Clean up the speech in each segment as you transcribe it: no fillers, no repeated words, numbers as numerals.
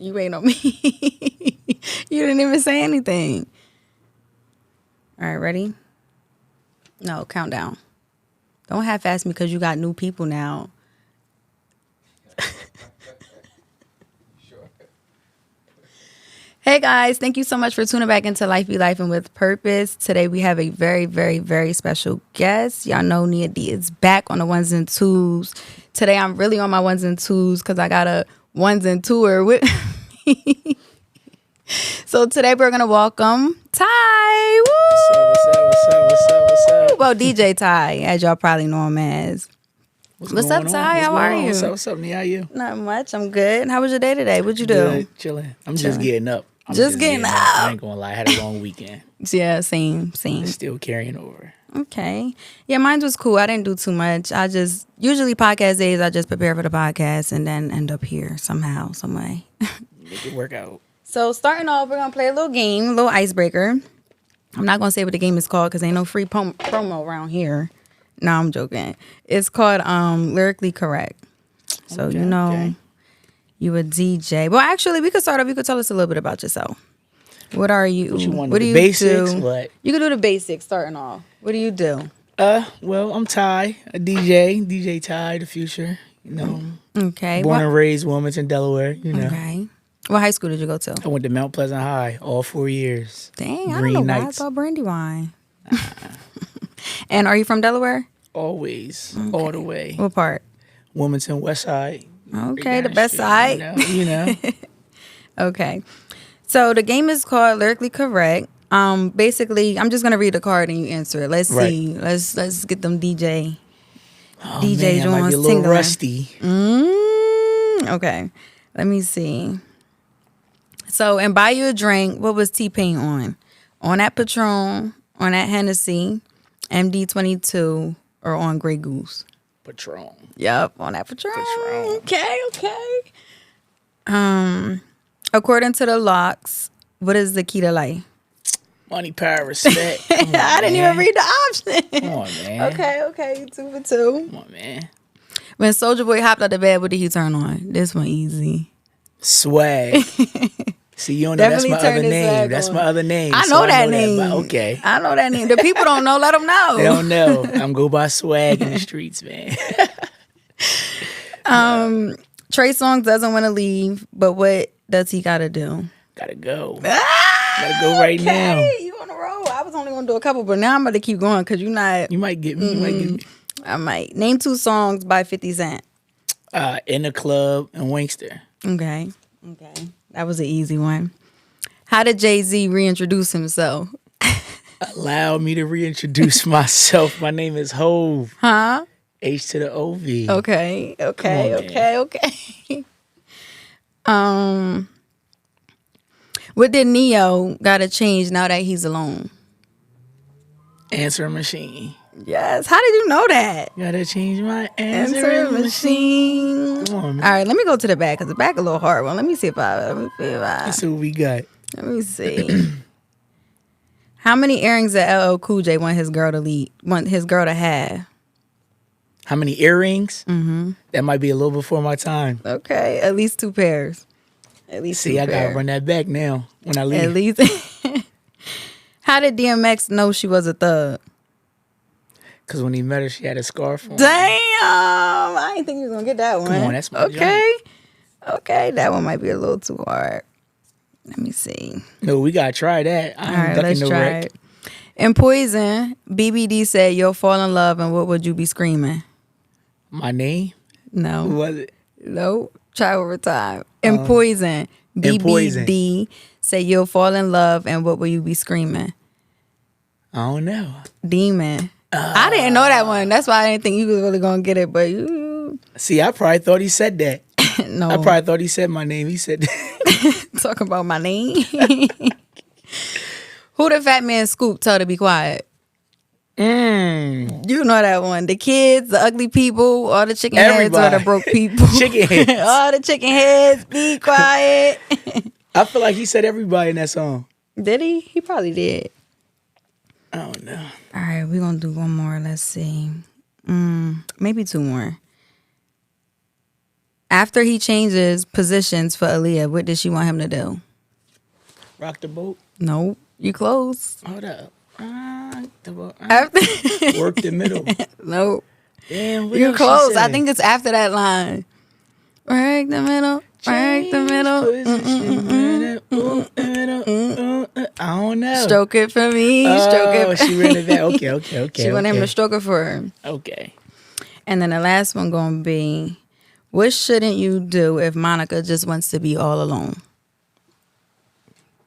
You waiting on me. You didn't even say anything. All right, ready? No, countdown. Don't half-ass me because you got new people now. Hey guys, thank you so much for tuning back into Life Be Life and with Purpose. Today we have a very, very, very special guest. Y'all know Nia D is back on the ones and twos. Today I'm really on my ones and twos because I got a ones and twoer with me. So today we're gonna welcome Ty. Woo! What's up? Well, DJ Ty, as y'all probably know him as. What's up, Ty? How are you? What's up, Nia? How you? Not much. I'm good. How was your day today? What'd you do? Good, chilling. I'm just getting up. Just getting up. I ain't gonna lie. I had a long weekend. Yeah, same. It's still carrying over. Okay. Yeah, mine was cool. I didn't do too much. Usually podcast days, I just prepare for the podcast and then end up here somehow, some way. Make it work out. So starting off, we're going to play a little game, a little icebreaker. I'm not going to say what the game is called because ain't no free promo around here. No, I'm joking. It's called Lyrically Correct. So, okay. You a DJ. Well, actually, we could start off. You could tell us a little bit about yourself. What are you? What do you basics? Do? What? You can do the basics starting off. What do you do? Well, I'm Ty, a DJ Ty, the future. You know. Okay. Born and raised Wilmington, Delaware. You know. Okay. What high school did you go to? I went to Mount Pleasant High all 4 years. Dang, I don't know why I thought Brandywine. And are you from Delaware? Always, all the way. What part? Wilmington, West Side. Okay, the best side. You know. Okay. So the game is called Lyrically Correct. Basically, I'm just gonna read the card and you answer it. Let's see. Let's get them DJ DJs on. Might be a little rusty. Okay. Let me see. So, and buy you a drink. What was T-Pain on? On that Patron, on that Hennessy, MD-22, or on Grey Goose? Patron. Yep, on that Patron. Okay. According to the locks, what is the key to life? Money, power, respect. I didn't even read the option. Come on, man. Okay, 2 for 2. Come on, man. When Soulja Boy hopped out of bed, what did he turn on? This one easy. Swag. See, you don't know that's my other name. That's my other name. I know that name. Okay. I know that name. The people don't know. Let them know. They don't know. I'm go by swag in the streets, man. Trey Songz doesn't want to leave, but what does he got to do? Gotta go. Gotta go right now. You on the road. I was only going to do a couple, but now I'm going to keep going because you're not. You might get me. I might. Name 2 songs by 50 Cent. In the Club and Wankster. Okay. That was an easy one. How did Jay-Z reintroduce himself? Allow me to reintroduce myself. My name is Hove. Huh? H to the O-V. Okay. What did Neo gotta change now that he's alone? Answering machine. Yes. How did you know that? Gotta change my answering machine. Come on, man. All right, let me go to the back because the back a little hard one. Let me see if I. Let's see what we got. Let me see. How many earrings did LL Cool J want his girl to have? How many earrings? Mm-hmm. That might be a little before my time. Okay, at least 2 pairs. At least. See, I gotta run that back now when I leave. At least. How did DMX know she was a thug? Because when he met her, she had a scarf on. Damn! I didn't think you was going to get that one. Come on, that's my joint. Okay, that one might be a little too hard. Let me see. No, we got to try that. All right, let's try it. In Poison, BBD said, you'll fall in love, and what would you be screaming? My name? No. Who was it? Nope. Try over time. In Poison, BBD said, you'll fall in love, and what will you be screaming? I don't know. Demon. I didn't know that one. That's why I didn't think you was really going to get it, but you... See, I probably thought he said that. No. I probably thought he said my name. He said that. Talking about my name. Who did Fat Man Scoop tell to be quiet? You know that one. The kids, the ugly people, all the chicken heads, or the broke people. Chicken heads. All the chicken heads, be quiet. I feel like he said everybody in that song. Did he? He probably did. I don't know. All right, we're going to do one more. Let's see. Maybe 2 more. After he changes positions for Aaliyah, what did she want him to do? Rock the boat. Nope. You close. Hold up. The boat. After Work the middle. Nope. Damn, what You else she close. I say? think it's after that line. Work the middle. Work the middle. I don't know. Stroke it for me. Stroke it. Oh, she read it back. Okay. She wanted him to stroke it for her. Okay. And then the last one going to be, what shouldn't you do if Monica just wants to be all alone?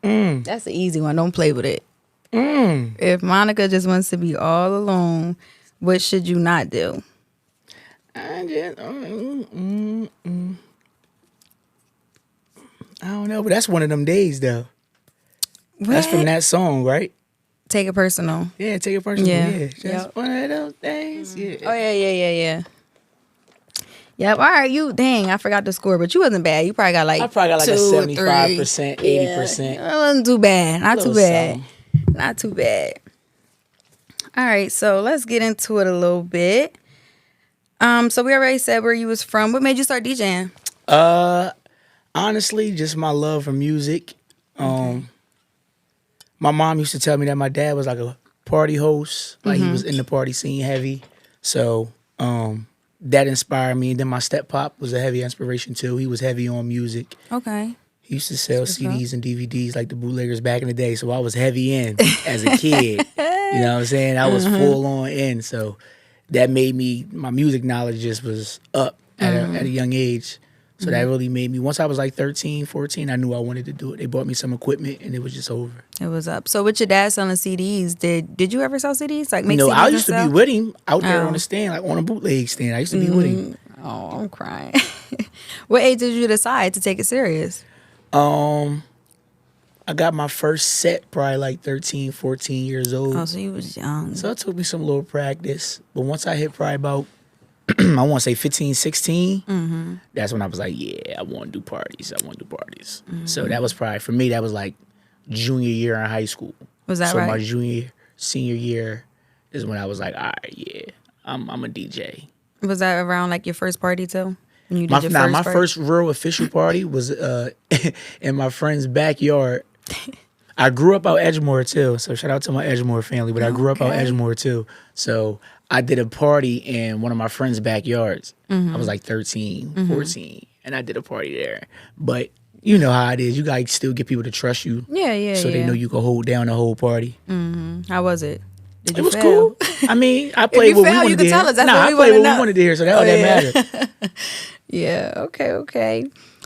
That's an easy one. Don't play with it. If Monica just wants to be all alone, what should you not do? I don't know, but that's one of them days, though. That's from that song, right? Take it personal. Yeah, take it personal. Yeah. Just one of those days. Yeah. Oh, yeah. Yep. All right. Dang, I forgot the score, but you wasn't bad. You probably got like I probably got like 2 a or 75%, 3. 80%. It wasn't too bad. Not too bad. Something. Not too bad. All right. So let's get into it a little bit. So we already said where you was from. What made you start DJing? Honestly, just my love for music. My mom used to tell me that my dad was like a party host. Like he was in the party scene heavy. So that inspired me. And then my step pop was a heavy inspiration too. He was heavy on music. Okay. He used to sell CDs and DVDs like the bootleggers back in the day. So I was heavy in as a kid. You know what I'm saying? I was full on in. So that made me, my music knowledge just was up at a young age. So that really made me, once I was like 13, 14, I knew I wanted to do it. They bought me some equipment and it was just over. It was up. So with your dad selling CDs, did you ever sell CDs? Like make No, CDs I and used to sell? be with him out there on the stand, like on a bootleg stand. I used to be with him. Oh, I'm crying. What age did you decide to take it serious? I got my first set probably like 13, 14 years old. Oh, so you was young. So it took me some little practice. But once I hit probably about, I want to say 15, 16, that's when I was like, yeah, I want to do parties. So that was probably, for me, that was like junior year in high school. Was that so right? So my senior year is when I was like, all right, yeah, I'm a DJ. Was that around like your first party too? When you did My first real official party was in my friend's backyard. I grew up out Edgemoor too, so shout out to my Edgemoor family. But I grew up out Edgemoor too, so I did a party in one of my friends' backyards. I was like 13, 14, and I did a party there. But you know how it is. You gotta still get people to trust you. Yeah. So they know you can hold down the whole party. How was it? Did you It was fail? cool. I mean, I played what we wanted to hear. Tell us. That's I what played what know. we wanted to hear, so that mattered. Yeah. Okay.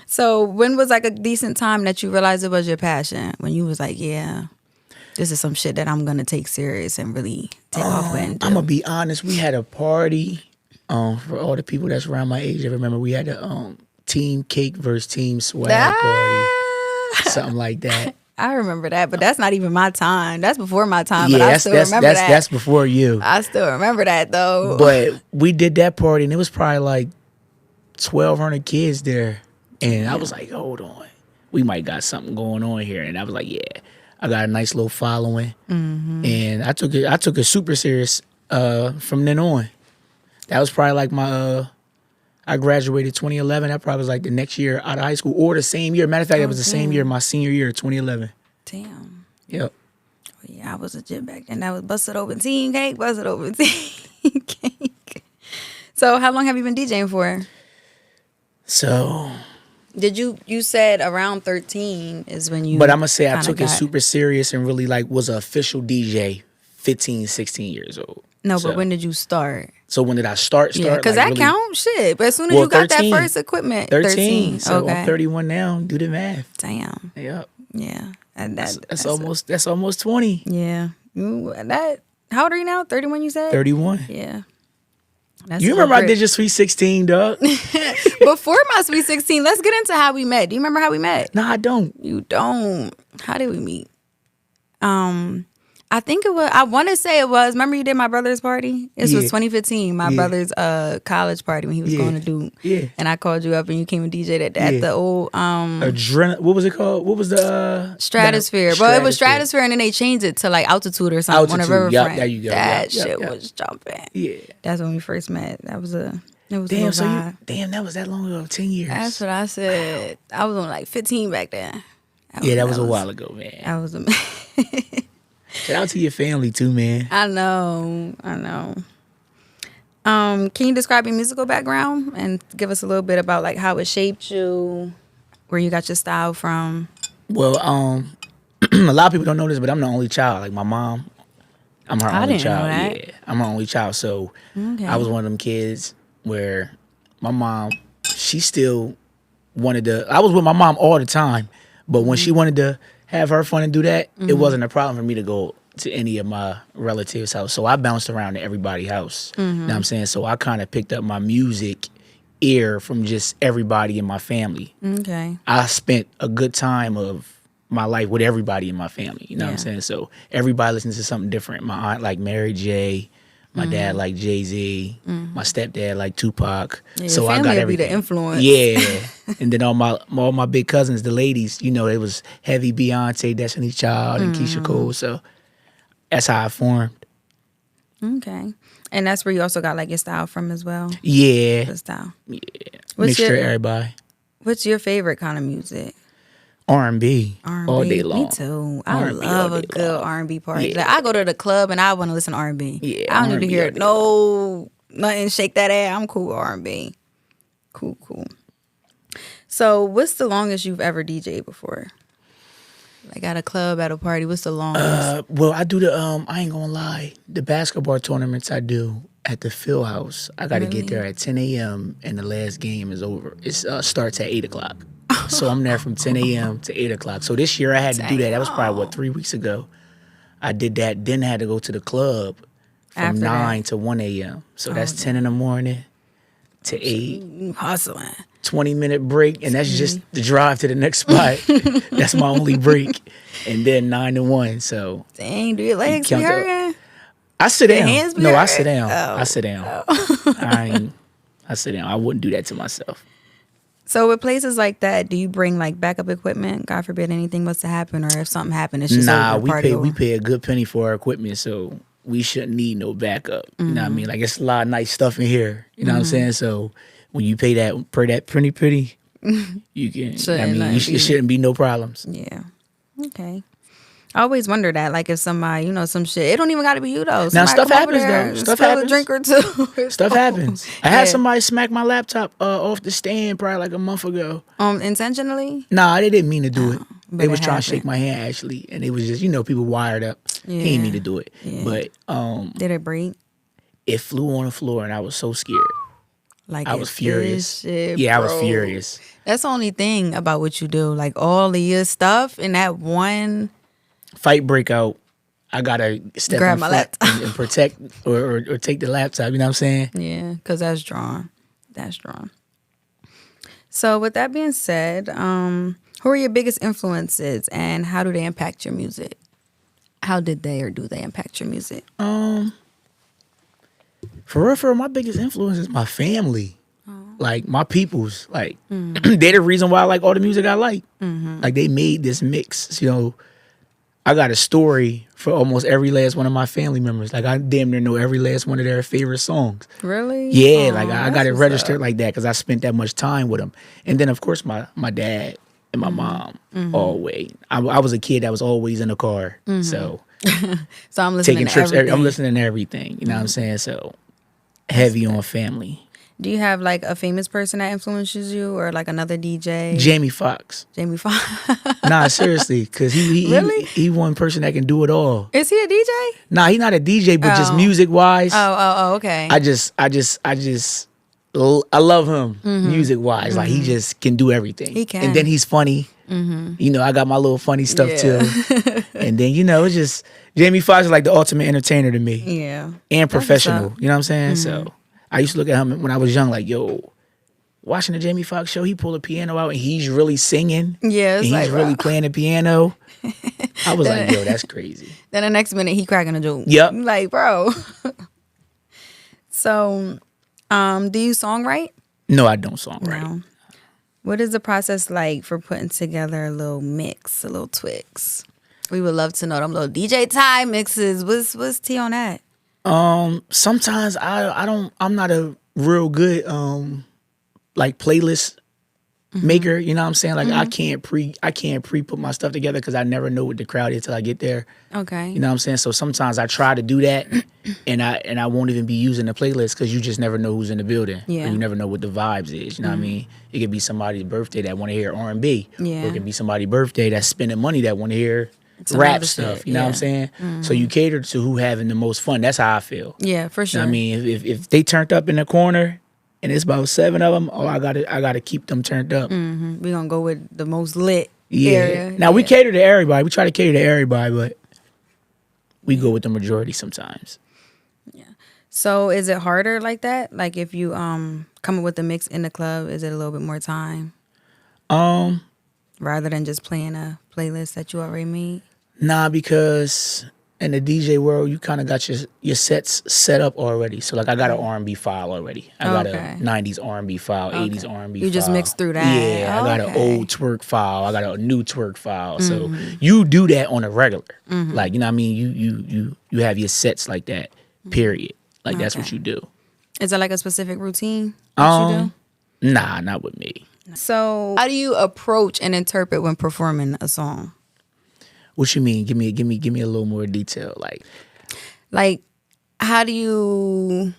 So when was like a decent time that you realized it was your passion? When you was like, yeah, this is some shit that I'm gonna take serious and really take off with and do. I'm gonna be honest. We had a party for all the people that's around my age. I remember we had a Team Cake versus Team Swag party, something like that. I remember that, but that's not even my time. That's before my time, Yeah, but I still remember that. That's before you. I still remember that though. But we did that party, and it was probably like 1,200 kids there. And I was like, hold on, we might got something going on here. And I was like, yeah, I got a nice little following. And I took it super serious from then on. That was probably like my, I graduated 2011. That probably was like the next year out of high school or the same year. Matter of fact, it was the same year, my senior year, 2011. Damn. Yep. Oh, yeah, I was a jit back then. That was busted open Team Cake, busted open Team Cake. So how long have you been DJing for? So... Did you said around 13 is when you... But I'm going to say I took it super serious and really like was an official DJ 15, 16 years old. No, but when did you start? So when did I start? Yeah, because that counts, shit. But as soon as you got 13, that first equipment, 13. So okay. I'm 31 now. Do the math. Damn. Yep. Yeah. And that's almost 20. Yeah. How old are you now? 31 you said? 31. Yeah. You remember I did your Sweet 16, dog? Before my Sweet 16, let's get into how we met. Do you remember how we met? No, I don't. You don't. How did we meet? I think it was, I want to say it was, remember you did my brother's party? This was 2015, my brother's college party when he was going to Duke. Yeah. And I called you up and you came and DJ'd at the old... what was it called? What was the... Stratosphere. But it was Stratosphere and then they changed it to like Altitude or something. Altitude, On a riverfront. there you go. That shit was jumping. Yeah. That's when we first met. That was a... It was Damn, a little vibe. damn, that was that long ago, 10 years. That's what I said. I was on like 15 back then. That was a while ago, man. I was Shout out to your family too, man. I know. Can you describe your musical background and give us a little bit about like how it shaped you, where you got your style from? Well, a lot of people don't know this, but I'm the only child. Like my mom, I'm her only child. Know that. Yeah, I'm her only child. So I was one of them kids where my mom, she still wanted to. I was with my mom all the time, but when she wanted to have her fun and do that, it wasn't a problem for me to go to any of my relatives' house. So I bounced around to everybody's house. You know what I'm saying? So I kind of picked up my music ear from just everybody in my family. Okay. I spent a good time of my life with everybody in my family. You know what I'm saying? So everybody listens to something different. My aunt like Mary J. My dad like Jay-Z. My stepdad like Tupac. Yeah, So I got be everything. the influence. Yeah. And then all my big cousins, the ladies, you know, it was heavy Beyonce, Destiny's Child, and Keisha Cole. So that's how I formed. Okay. And that's where you also got like your style from as well? Yeah. The style. Yeah. What's Mixture your- of everybody. What's your favorite kind of music? R&B. R&B. All day long. Me too. I R&B love all a day good long. R&B party. Yeah. Like, I go to the club and I want to listen to R&B. Yeah, I don't need to R&B hear all day nothing shake that ass. I'm cool with R&B. Cool. So what's the longest you've ever DJ'd before? Like at a club, at a party, what's the longest? Well, I do the I ain't gonna lie, the basketball tournaments I do at the Field House. I got to get there at 10 a.m. and the last game is over. It starts at 8 o'clock. So I'm there from 10 a.m. to 8 o'clock. So this year I had to do that. That was probably 3 weeks ago. I did that. Then I had to go to the club from After 9 that. to 1 a.m. So that's 10 in the morning to 8. Hustling. 20-minute break, and that's just the drive to the next spot. That's my only break. And then 9 to 1. So Dang, do your legs be count up. hurting? I sit down. hands be No, I hurt? sit down. Oh. I sit down. I sit down. I wouldn't do that to myself. So with places like that, do you bring like backup equipment? God forbid anything was to happen, or if something happened, it's just Nah, over, we party pay over. a good penny for our equipment, so we shouldn't need no backup. You know what I mean? Like it's a lot of nice stuff in here. You know what I'm saying? So when you pay that pretty, you can. It shouldn't be no problems. Yeah. Okay. I always wonder that, like, if somebody, some shit, it don't even got to be you though. Now, Somebody stuff come over happens, there, though. Stuff spill happens. a drink or two. Stuff happens. I had Yeah. somebody smack my laptop off the stand probably like a month ago. Intentionally? Nah, they didn't mean to do it. but They was it trying to happened. shake my hand actually, and it was just people wired up. He didn't mean to do it, Yeah. but Did it break? it flew on the floor, and I was so scared. Like I it was furious. shit, Yeah, I was bro. furious. That's the only thing about what you do. Like all of your stuff in that one. Fight break out. I gotta step Grab in my front laptop. and protect or take the laptop. You know what I'm saying? Yeah, because that's drawn. That's drawn. So with that being said, who are your biggest influences and how do they impact your music? How did they or do they impact your music? For real, my biggest influence is my family. Like my peoples. Like Mm-hmm. they're the reason why I like all the music I like. Like they made this mix. I got a story for almost every last one of my family members. Like I damn near know every last one of their favorite songs. Really? Yeah, Aw, like I that's got it what's registered up. like that because I spent that much time with them. And then of course my dad and my mom always. I was a kid that was always in the car. So So I'm listening taking to trips. everything. I'm listening to everything. You know what I'm saying? So heavy on family. Do you have like a famous person that influences you or like another DJ? Jamie Foxx. Jamie Foxx. Nah, seriously, because Really? he one person that can do it all. Is he a DJ? Nah, he not a DJ, but just Oh. music wise. Oh, okay. I love him music wise. Like he just can do everything. He can. And then he's funny. I got my little funny stuff Yeah. too. And then it's just Jamie Foxx is like the ultimate entertainer to me Yeah. and professional. up. You know what I'm saying? So I used to look at him when I was young, like watching the Jamie Foxx show, he pulled a piano out and he's really singing. Yeah, And it's he's like, really bro. playing the piano. I was like, that's crazy. Then the next minute he cracking a joke. Yep. I'm like, bro. So, do you songwrite? No, I don't songwrite. No. What is the process like for putting together a little mix, a little Twix? We would love to know them little DJ time mixes. What's tea on that? Sometimes I'm not a real good like playlist maker, you know what I'm saying? Like I can't pre put my stuff together because I never know what the crowd is till I get there. Okay. You know what I'm saying? So sometimes I try to do that and I won't even be using the playlist because you just never know who's in the building. Yeah. Or you never know what the vibes is. You know what I mean? It could be somebody's birthday that want to hear R&B. Yeah. Or it could be somebody's birthday that's spending money that want to hear Some rap other stuff. shit, You know what I'm saying? So you cater to who having the most fun. That's how I feel. Yeah, for You sure. know what I mean? If they turned up in the corner and it's about 7 of them, I gotta keep them turned up. We're going to go with the most lit Yeah. area. Now we cater to everybody. We try to cater to everybody, but we go with the majority sometimes. So is it harder like that? Like if you come up with a mix in the club, is it a little bit more time? Rather than just playing a playlist that you already made? Nah, because in the DJ world, you kind of got your sets set up already. So like I got an R&B file already. I got a 90s R&B file, 80s R&B file. You just mix through that. Yeah, I got an old twerk file. I got a new twerk file. So you do that on a regular. Like, you know what I mean? You have your sets like that, period. Like that's what you do. Is there like a specific routine that you do? Nah, not with me. So how do you approach and interpret when performing a song? What you mean? Give me a little more detail. Like how do you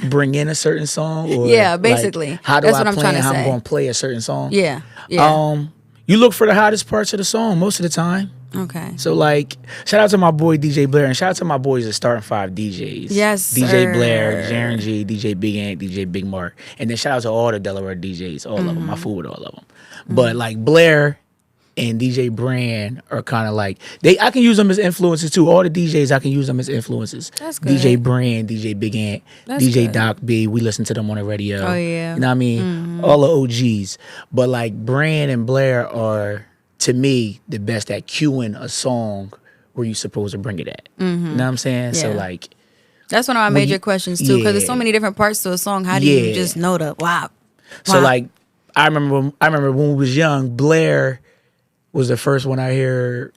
bring in a certain song? Or yeah, basically. Like, how do That's I what I'm plan trying to how say. I'm going to play a certain song? Yeah. You look for the hottest parts of the song most of the time. Okay. So like, shout out to my boy DJ Blair, and shout out to my boys at Starting 5 DJs. Yes, DJ sir. Blair, Jaren G, DJ Big Ant, DJ Big Mark, and then shout out to all the Delaware DJs, all of them. I fool with all of them. But like Blair and DJ Brand are kind of like I can use them as influences too. All the DJs I can use them as influences. That's good. DJ Brand, DJ Big Ant, That's DJ good. Doc B. We listen to them on the radio. Oh, yeah. You know what I mean? All the OGs. But like Brand and Blair are, to me, the best at cueing a song where you're supposed to bring it at. You know what I'm saying? So Yeah. like, That's one of my major questions too, because there's so many different parts to a song. How do you just know the wow? So like, I remember when we was young, Blair was the first one I hear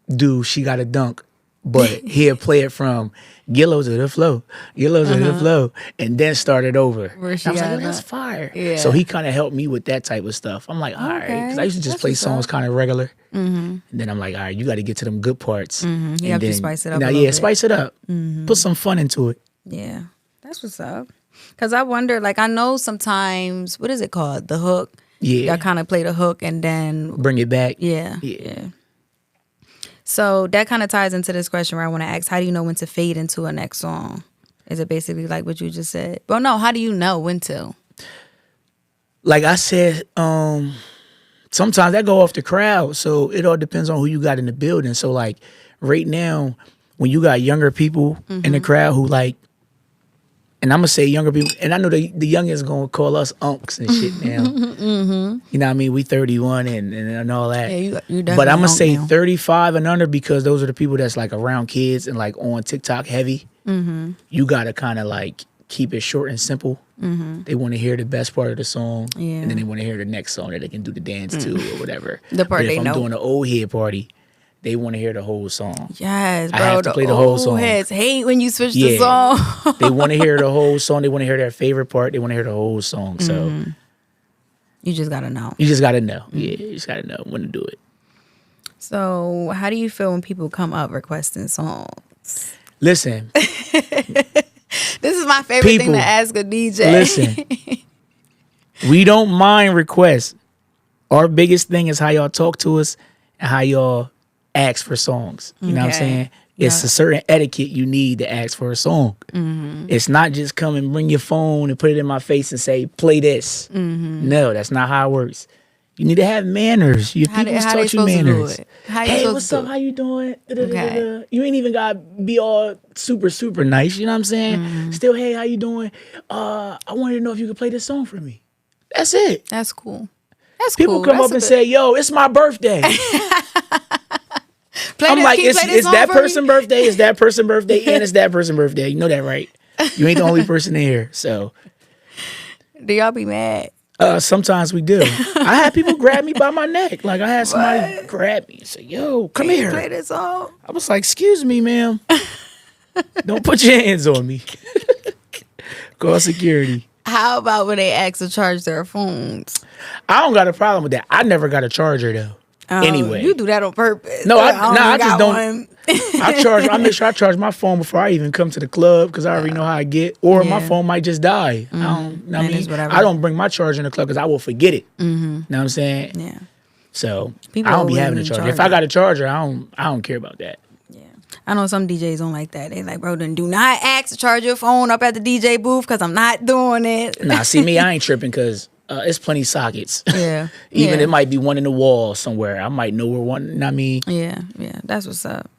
do She Got a Dunk, but he'd play it from Gillow to the flow, Gillow to the flow, and then start it over. Where she And I was like, got oh, that's that. fire. Yeah. So he kind of helped me with that type of stuff. I'm like, all right, because I used to just That's play what's songs up. kind of regular. And then I'm like, all right, you got to get to them good parts. You And have to then, spice it up a Now, little yeah, bit. spice it up. Put some fun into it. Yeah, that's what's up. Because I wonder, like, I know sometimes, what is it called? The hook. Yeah. I kind of play the hook and then, Bring it back. yeah. Yeah. So that kind of ties into this question where I want to ask, how do you know when to fade into a next song? Is it basically like what you just said? Well, no, how do you know when to? Like I said, sometimes that go off the crowd. So it all depends on who you got in the building. So like right now, when you got younger people in the crowd who like, and I'm gonna say younger people, and I know the youngins gonna call us unks and shit now. You know what I mean? We 31 and all that. Yeah, you definitely but I'm gonna unk say now. 35 and under because those are the people that's like around kids and like on TikTok heavy. You gotta kind of like keep it short and simple. They want to hear the best part of the song, Yeah. and then they want to hear the next song that they can do the dance to or whatever. The part but they if I'm know. doing an old head party, they want to hear the whole song. Yes, bro. I have to play the whole song. Heads hate when you switch the Yeah. song. They want to hear the whole song. They want to hear their favorite part. They want to hear the whole song. So You just got to know. you just got to know. Yeah, you just got to know when to do it. So how do you feel when people come up requesting songs? Listen, This is my favorite thing People, to ask a DJ. listen. We don't mind requests. Our biggest thing is how y'all talk to us and how y'all ask for songs. You know what I'm Okay. saying? It's Yeah. a certain etiquette you need to ask for a song. It's not just come and bring your phone and put it in my face and say, play this. No, that's not how it works. You need to have manners. Your How people they taught you supposed to do manners. it? How you Hey, supposed what's to up? do it? How you doing? Okay. You ain't even got to be all super, super nice. You know what I'm saying? Still, hey, how you doing? I wanted to know if you could play this song for me. That's it. That's cool. That's People cool. come That's up a and good- say, yo, it's my birthday. Play I'm this- like, can you it's play this song that for me? person's birthday, it's that person's birthday, and it's that person's birthday. You know that, right? You ain't the only person in here. So Do y'all be mad? sometimes we do. I had people grab me by my neck. Like I had somebody grab me and say, yo, come Can you here. play this song? I was like, excuse me, ma'am. Don't put your hands on me. Call security. How about when they ask to charge their phones? I don't got a problem with that. I never got a charger though. Anyway, you do that on purpose. No, I I just don't. One. I make sure I charge my phone before I even come to the club because I already know how I get. Or my phone might just die. I don't. I mean, I don't bring my charger in the club because I will forget it. Know what I'm saying? Yeah. So People I don't be having a charger. If I got a charger, I don't care about that. Yeah. I know some DJs don't like that. They like, bro, then do not ask to charge your phone up at the DJ booth because I'm not doing it. Nah, see me, I ain't tripping because it's plenty sockets. Yeah. Even it might be one in the wall somewhere. I might know where one. I mean. Yeah. That's what's up.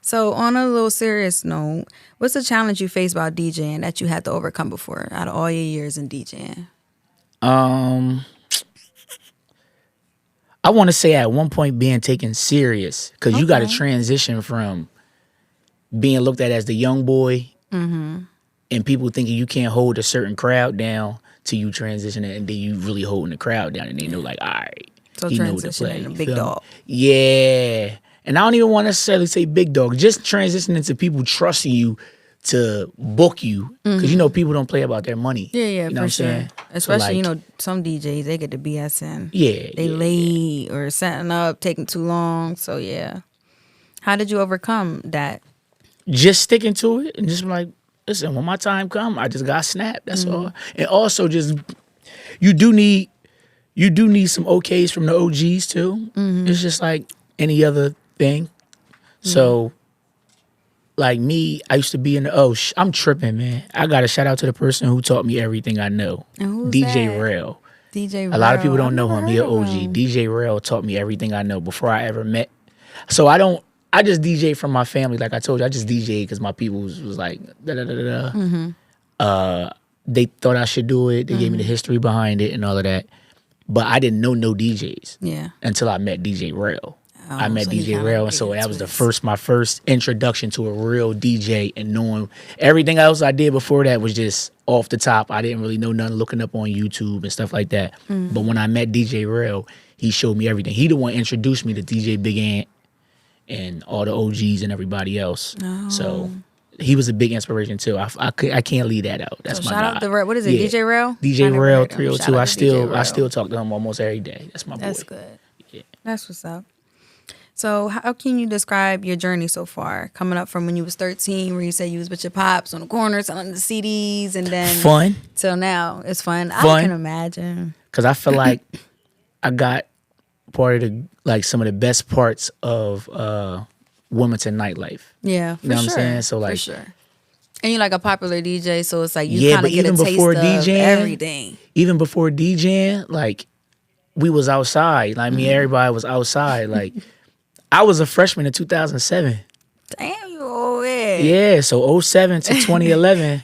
So on a little serious note, what's the challenge you faced while DJing that you had to overcome before out of all your years in DJing? I want to say at one point being taken serious because you got to transition from being looked at as the young boy and people thinking you can't hold a certain crowd down to you transitioning and then you really holding the crowd down and they know like, all right, so he know what to play. transitioning to big dog. Yeah. And I don't even want to necessarily say big dog. Just transitioning to people trusting you to book you because you know people don't play about their money. Yeah, you know for what I'm sure. saying? Especially, So, like, some DJs, they get the BS in. Yeah. They late or setting up, taking too long. So, yeah. How did you overcome that? Just sticking to it and just like, listen, when my time come, I just got snapped. That's all. And also just, you do need some OKs from the OGs too. It's just like any other thing. So, like me, I used to be in the, I'm tripping, man. I got to shout out to the person who taught me everything I know. And who's DJ that? Rail. DJ A lot of people Rail. don't know him. He an OG. DJ Rail taught me everything I know before I ever met. So I just DJ from my family. Like I told you, I just DJ because my people was like, they thought I should do it. They gave me the history behind it and all of that. But I didn't know no DJs until I met DJ Rail. I met DJ Rail, and so that was my first introduction to a real DJ, and knowing everything else I did before that was just off the top. I didn't really know nothing, looking up on YouTube and stuff like that. But when I met DJ Rail, he showed me everything. He the one introduced me to DJ Big Ant and all the OGs and everybody else. So he was a big inspiration too. I can't leave that out. That's so my shout guy. out to what is it? Yeah. DJ Rail. DJ Rail 302. I DJ still talk to him almost every day. That's my boy. That's good. Yeah. That's what's up. So how can you describe your journey so far? Coming up from when you was 13, where you said you was with your pops on the corner selling the CDs, and then fun till now. It's fun. I can imagine. Because I feel like I got part of some of the best parts of Wilmington nightlife. Yeah, you know what I'm saying? So like, for sure. And you're like a popular DJ, so it's like you kind of get a taste of everything. Even before DJing, like we was outside. Like me, everybody was outside. Like I was a freshman in 2007. Damn, you old head. Yeah, so 07 to 2011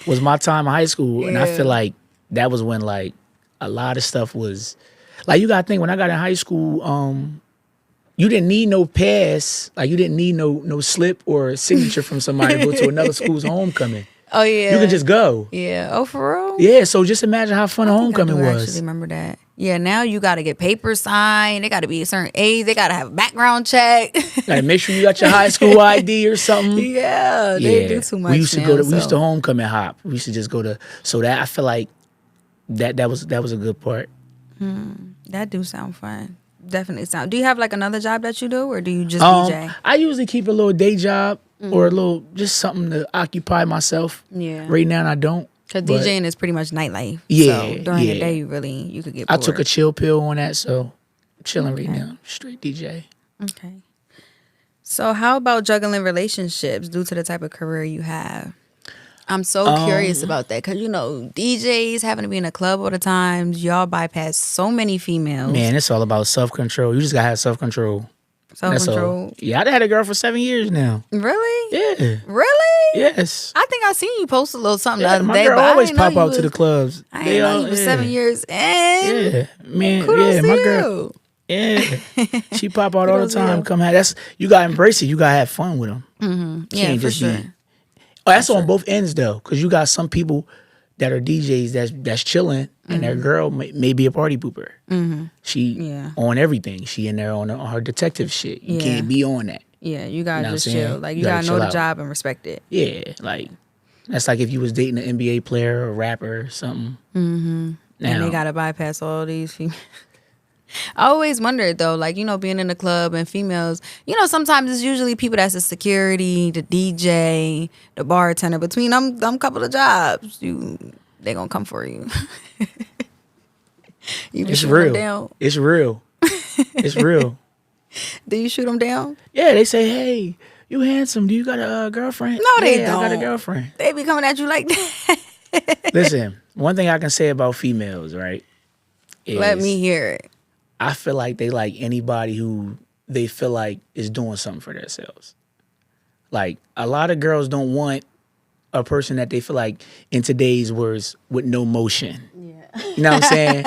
was my time in high school, and I feel like that was when like a lot of stuff was like, you gotta think, when I got in high school, you didn't need no pass, like you didn't need no slip or signature from somebody to go to another school's homecoming. Oh yeah, you can just go. Yeah. Oh, for real? Yeah. So just imagine how fun a homecoming was. I actually remember that. Yeah. Now you got to get papers signed. They got to be a certain age. They got to have a background check. Like make sure you got your high school ID or something. Yeah. They do too much. We used to go to we used to homecoming hop. We used to just go to. So that I feel like that was a good part. That do sound fun. Definitely sound. Do you have like another job that you do, or do you just DJ? I usually keep a little day job or a little just something to occupy myself. Yeah. Right now I don't. Because DJing is pretty much nightlife. Yeah. So during the day, you could get bored. I took a chill pill on that, so I'm chilling right now. Straight DJ. Okay. So how about juggling relationships due to the type of career you have? I'm so curious about that because, DJs having to be in a club all the time, y'all bypass so many females. Man, it's all about self-control. You just got to have self-control. Self-control? Yeah, I had a girl for 7 years now. Really? Yeah. Really? Yes. I think I seen you post a little something the other my day. girl but always pop out to the clubs. I didn't know you was 7 years in. Yeah. Man, Kudos to my you. girl. Yeah. She pop out all the time. Come have you got to embrace it. You got to have fun with them. Mm-hmm. Yeah, for sure. That's on both ends though, because you got some people that are DJs that's chilling, and their girl may be a party pooper. She on everything. She in there on her detective shit. You can't be on that. Yeah, you gotta just chill. Like you gotta know the job and respect it. Yeah, like That's like if you was dating an NBA player or a rapper or something. Mm-hmm. Now, And they gotta bypass all these females. I always wondered though, like, you know, being in the club and females, you know, sometimes it's usually people that's the security, the DJ, the bartender. Between them couple of jobs, they gonna come for you. You it's shoot 'em real. down. It's real. It's real. Do you shoot them down? Yeah, they say, "Hey, you handsome. Do you got a girlfriend?" No, they Yeah, don't. I got a girlfriend. They be coming at you like that. Listen, one thing I can say about females, right? Is Let me hear it. I feel like they like anybody who they feel like is doing something for themselves. Like a lot of girls don't want a person that they feel like, in today's words, with no motion. Yeah. You know what I'm saying?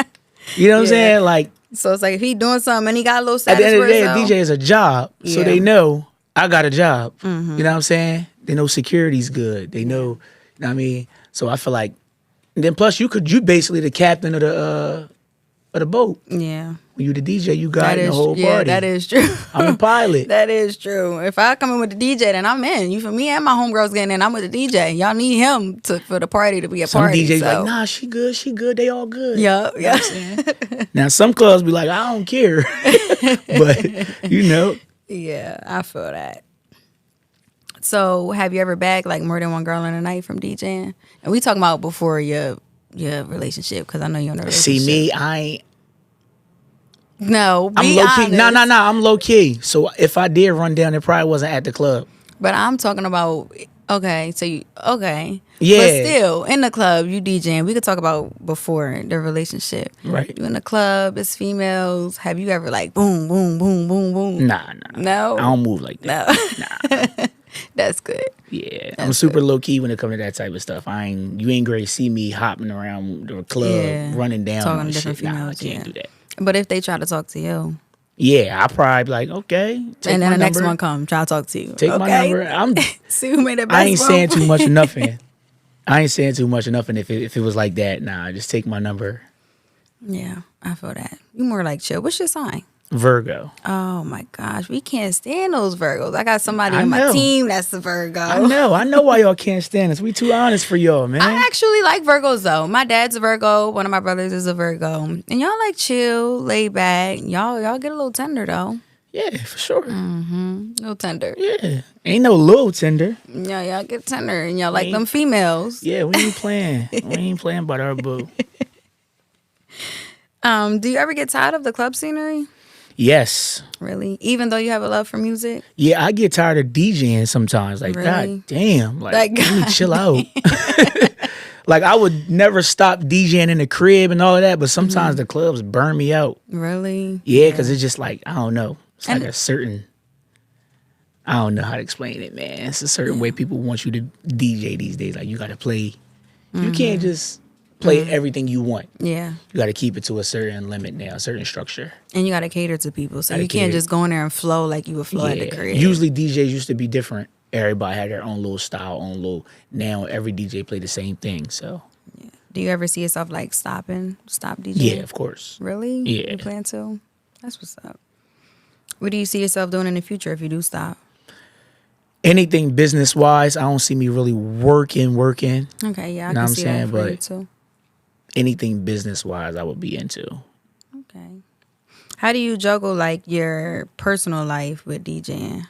You know what I'm Yeah. saying? Like So it's like if he doing something and he got a little at status the end of for the day, a himself. DJ is a job, so Yeah. they know I got a job. Mm-hmm. You know what I'm saying? They know security's good. They know, you know what I mean? So I feel like, and then plus you basically the captain of the boat. Yeah. When you the DJ, you got That the is whole yeah, party. that is true. I'm the pilot. That is true. If I come in with the DJ, then I'm in. You for me and my homegirls getting in. I'm with the DJ. Y'all need him for the party to be a Some party. DJs so. like, nah, she good, they all good. Yeah, You know yeah. what I'm saying? Now some clubs be like, I don't care. But you know. Yeah, I feel that. So have you ever bagged like more than one girl in a night from DJing? And we talking about before your relationship, because I know you're in a relationship. See me, I ain't No, I'm be low key. honest. No, I'm low key. So if I did run down, it probably wasn't at the club. But I'm talking about, okay, so you, okay. Yeah. But still, in the club, you DJing. We could talk about before the relationship. Right. You in the club, it's females. Have you ever like boom, boom, boom, boom, boom? Nah. No? I don't move like that. No. Nah. That's good. Yeah. I'm super low key when it comes to that type of stuff. You ain't great see me hopping around the club, Yeah. running down Talking on to different shit. Nah, I females, can't yeah. do that. But if they try to talk to you, Yeah, I probably be like, okay. Take and then my the next number, one come, try to talk to you. Take okay? my number. See who made the best I ain't saying move. too much of nothing. I ain't saying too much of nothing if it was like that. Nah, just take my number. Yeah, I feel that. You more like chill. What's your sign? Virgo. Oh my gosh, we can't stand those Virgos. I got somebody I on my know. team that's a Virgo. I know why y'all can't stand us. We too honest for y'all, man. I actually like Virgos though. My dad's a Virgo. One of my brothers is a Virgo, and y'all like chill, laid back. Y'all get a little tender though. Yeah, for sure. A little tender. Yeah. Ain't no little tender. Yeah, y'all get tender, and y'all like ain't- them females. Yeah, we ain't playing. We ain't playing about our boo. Do you ever get tired of the club scenery? Yes. Really? Even though you have a love for music? Yeah, I get tired of DJing sometimes. Like, Really? God damn. Like, Like, let me God chill out. Like, I would never stop DJing in the crib and all of that, but sometimes the clubs burn me out. Really? Yeah, because it's just like, I don't know. It's like And- a certain, I don't know how to explain it, man. It's a certain way people want you to DJ these days. Like, you got to play. You can't just play everything you want. Yeah. You got to keep it to a certain limit now, a certain structure. And you got to cater to people. So Gotta you can't cater. just go in there and flow like you would flow at the crib. Usually DJs used to be different. Everybody had their own little style, own little. Now every DJ play the same thing. So Do you ever see yourself like stop DJing? yeah, of course. Really? Yeah. You plan to? That's what's up. What do you see yourself doing in the future if you do stop? Anything business wise, I don't see me really working. Okay, yeah, I Know can what I'm see saying? that for you But- too. Anything business wise, I would be into. Okay. How do you juggle like your personal life with DJing?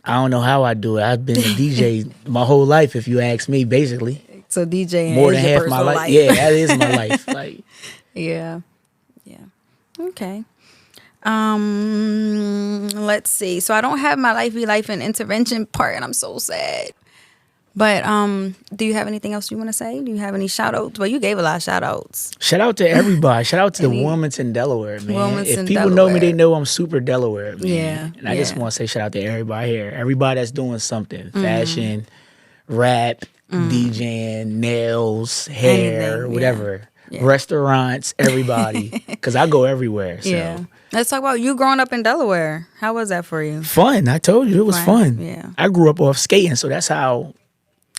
I don't know how I do it. I've been a DJ my whole life, if you ask me, basically. So DJing More is than your half my personal life. Yeah, that is my life. Like, Yeah. Okay. Let's see. So I don't have my life be life and intervention part, and I'm so sad. But do you have anything else you want to say? Do you have any shout outs? Well, you gave a lot of shout outs. shout out to everybody. Shout out to the Any- Wilmington, Delaware, man. Wilmington, If people know me, they Delaware. know I'm super Delaware, man. Yeah, And I just yeah. want to say shout out to everybody here. Everybody that's doing something. Fashion, rap, DJing, nails, hair, Anything, yeah. whatever. Yeah. Restaurants, everybody. Because I go everywhere. So. Yeah. Let's talk about you growing up in Delaware. How was that for you? Fun. I told you it was Fun, fun. yeah. I grew up off skating, so that's how.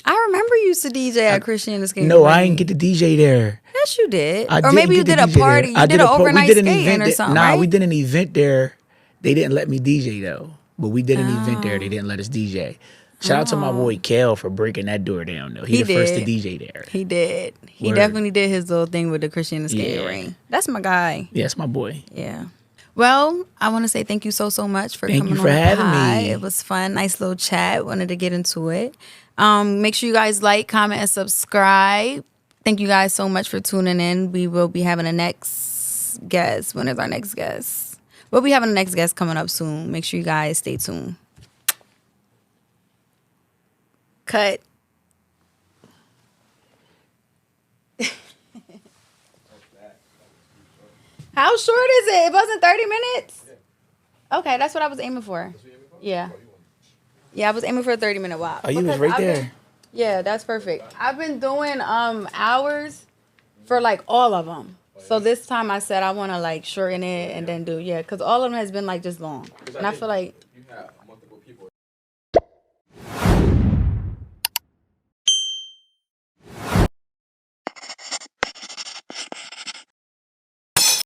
I remember you used to DJ at Christian and Skating. No, I didn't get to DJ there. Yes, you did. I Or didn't maybe you get did to a DJ party. there. You did an overnight skating or there. something, Nah, right? we did an event there. They didn't let me DJ though, but we did an event there. They didn't let us DJ. Shout out to my boy Kel for breaking that door down though. He the first to did. DJ there. He did. He Word. definitely did his little thing with the Christian skating Yeah. ring. That's my guy. Yeah, that's my boy. Yeah. Well, I want to say thank you so much for Thank coming you for on the having pod. me. It was fun. Nice little chat. Wanted to get into it. Make sure you guys like, comment, and subscribe. Thank you guys so much for tuning in. We will be having a next guest. When is our next guest? We'll be having a next guest coming up soon. Make sure you guys stay tuned. Cut. How short is it? It wasn't 30 minutes? Okay, that's what I was aiming for. Yeah. Yeah, I was aiming for a 30-minute walk. Oh, you was right there. Yeah, that's perfect. I've been doing hours for like all of them. So this time I said I want to like shorten it and then do, because all of them has been like just long. And I feel like